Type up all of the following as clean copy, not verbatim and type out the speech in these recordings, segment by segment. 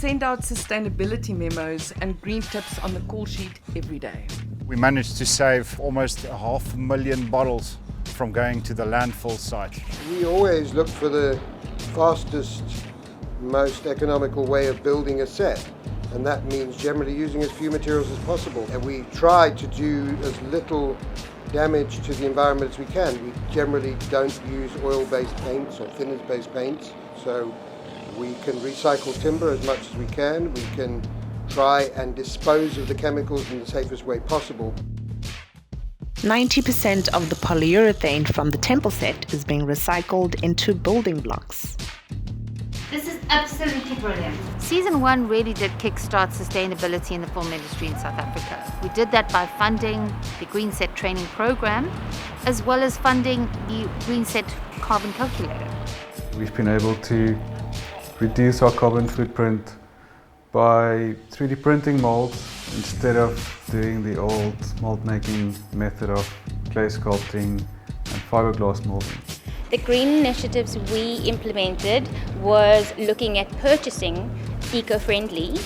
send out sustainability memos and green tips on the call sheet every day. We managed to save almost 500,000 bottles from going to the landfill site. We always look for the fastest, most economical way of building a set, and that means generally using as few materials as possible. And we try to do as little damage to the environment as we can. We generally don't use oil-based paints or thinners-based paints, so we can recycle timber as much as we can. We can try and dispose of the chemicals in the safest way possible. 90% of the polyurethane from the temple set is being recycled into building blocks. This is absolutely brilliant. Season 1 really did kickstart sustainability in the film industry in South Africa. We did that by funding the Green Set training program, as well as funding the Green Set carbon calculator. We've been able to reduce our carbon footprint by 3D printing molds instead of doing the old mold making method of clay sculpting and fiberglass molding. The green initiatives we implemented was looking at purchasing eco-friendly.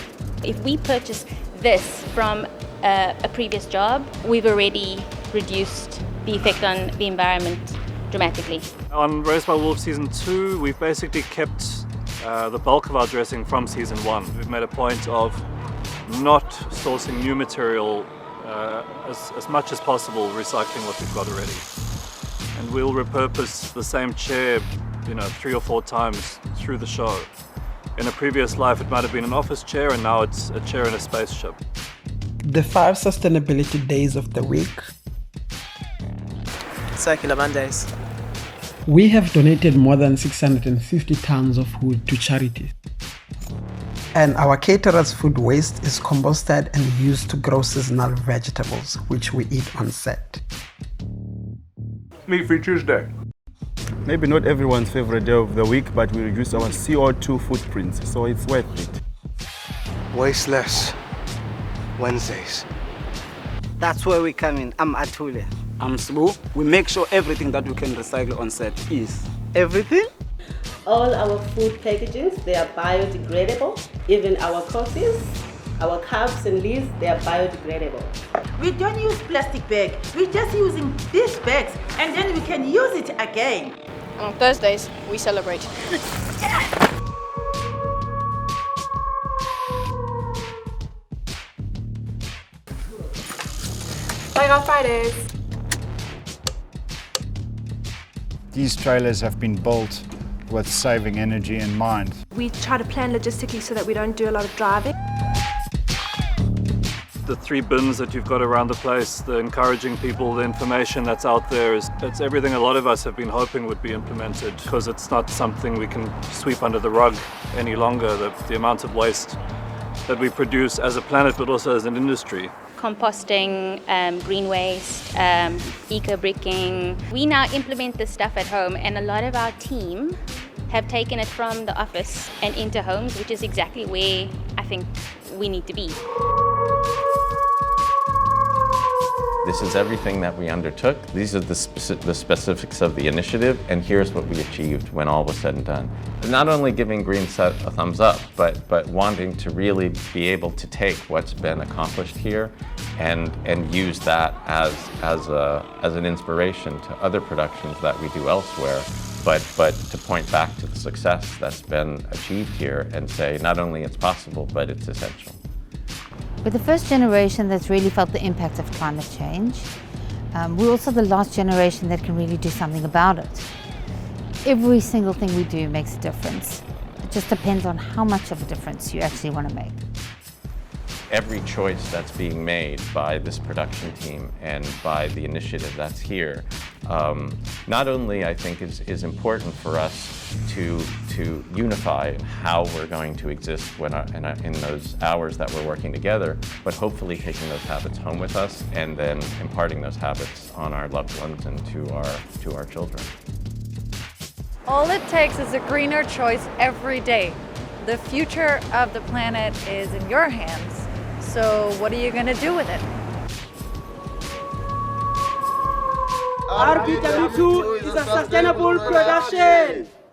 If we purchase this from a previous job, we've already reduced the effect on the environment dramatically. On Raised by Wolves Season 2, we've basically kept the bulk of our dressing from Season 1. We've made a point of not sourcing new material, as much as possible recycling what we've got already. And we'll repurpose the same chair, 3 or 4 times through the show. In a previous life, it might have been an office chair, and now it's a chair in a spaceship. The 5 sustainability days of the week. Circular Mondays. We have donated more than 650 tons of food to charities. And our caterers' food waste is composted and used to grow seasonal vegetables, which we eat on set. Meat-free Tuesday. Maybe not everyone's favorite day of the week, but we reduce our CO2 footprints, so it's worth it. Wasteless Wednesdays. That's where we come in. I'm Atule. I'm Sbu. We make sure everything that we can recycle on set is. Everything? All our food packaging, they are biodegradable. Even our coffees, our cups and lids, they are biodegradable. We don't use plastic bags. We're just using these bags, and then we can use it again. On Thursdays, we celebrate. Like on Fridays. These trailers have been built with saving energy in mind. We try to plan logistically so that we don't do a lot of driving. The 3 bins that you've got around the place, the encouraging people, the information that's out there, it's everything a lot of us have been hoping would be implemented, because it's not something we can sweep under the rug any longer, the amount of waste that we produce as a planet but also as an industry. Composting, green waste, eco-bricking. We now implement this stuff at home, and a lot of our team have taken it from the office and into homes, which is exactly where I think we need to be. This is everything that we undertook. These are the specifics of the initiative, and here's what we achieved when all was said and done. Not only giving Green Set a thumbs up, but wanting to really be able to take what's been accomplished here and use that as an inspiration to other productions that we do elsewhere, but to point back to the success that's been achieved here and say not only it's possible, but it's essential. We're the first generation that's really felt the impact of climate change. We're also the last generation that can really do something about it. Every single thing we do makes a difference. It just depends on how much of a difference you actually want to make. Every choice that's being made by this production team and by the initiative that's here, not only I think is important for us to unify how we're going to exist in those hours that we're working together, but hopefully taking those habits home with us and then imparting those habits on our loved ones and to our children. All it takes is a greener choice every day. The future of the planet is in your hands. So what are you going to do with it? RBW2 is a sustainable production.